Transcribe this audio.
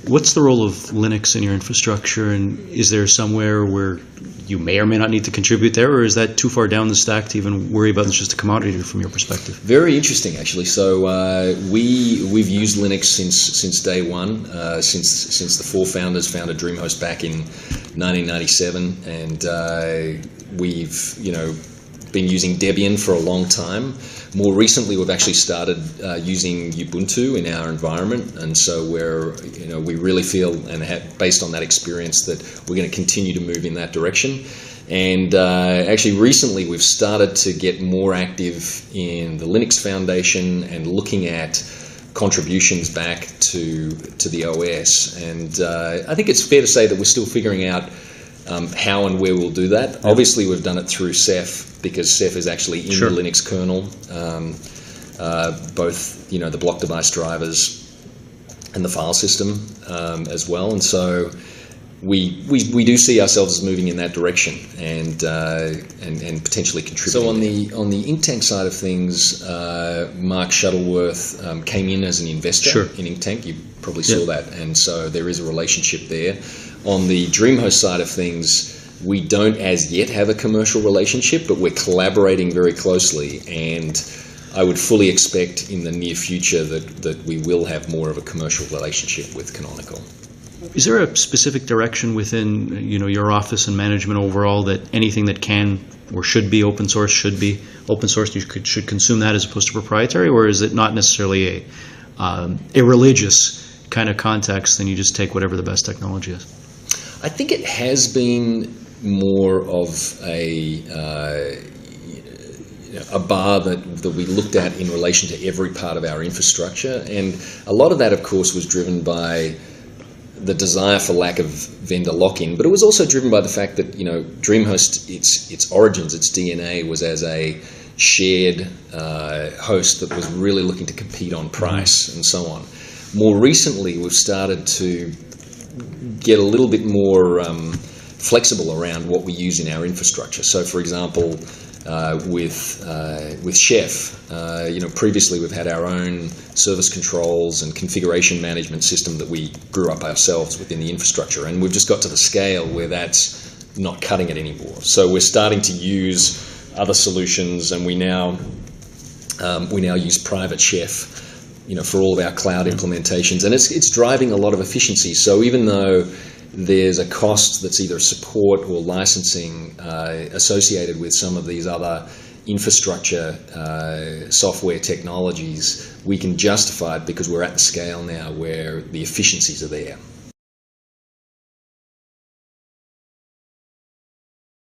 What's the role of Linux in your infrastructure, and is there somewhere where you may or may not need to contribute there, or is that too far down the stack to even worry about? It's just a commodity from your perspective. Very interesting, actually. So we've used Linux since day one, since the four founders founded Dreamhost back in 1997, and we've been using Debian for a long time. More recently, we've actually started using Ubuntu in our environment, and so we really feel, and based on that experience, that we're going to continue to move in that direction. And actually, recently, we've started to get more active in the Linux Foundation and looking at contributions back to the OS. And I think it's fair to say that we're still figuring out how and where we'll do that. Obviously, we've done it through Ceph, because Ceph is actually in the Linux kernel, both the block device drivers and the file system as well. And so we do see ourselves as moving in that direction and potentially contributing. So on the Inktank side of things, Mark Shuttleworth came in as an investor in Inktank. You probably saw that, and so there is a relationship there. On the Dreamhost side of things, we don't as yet have a commercial relationship, but we're collaborating very closely, and I would fully expect in the near future that we will have more of a commercial relationship with Canonical. Is there a specific direction within your office and management overall that anything that can or should be open source should be open source? You should consume that as opposed to proprietary, or is it not necessarily a religious kind of context, and you just take whatever the best technology is? I think it has been more of a bar that we looked at in relation to every part of our infrastructure, and a lot of that, of course, was driven by the desire for lack of vendor lock-in, but it was also driven by the fact that Dreamhost, its origins, its DNA was as a shared host that was really looking to compete on price and so on. More recently, we've started to get a little bit more flexible around what we use in our infrastructure. So, for example, with Chef, previously we've had our own service controls and configuration management system that we grew up ourselves within the infrastructure, and we've just got to the scale where that's not cutting it anymore. So we're starting to use other solutions, and we now use private Chef, for all of our cloud implementations, and it's driving a lot of efficiency. So even though there's a cost that's either support or licensing associated with some of these other infrastructure software technologies, we can justify it because we're at the scale now where the efficiencies are there.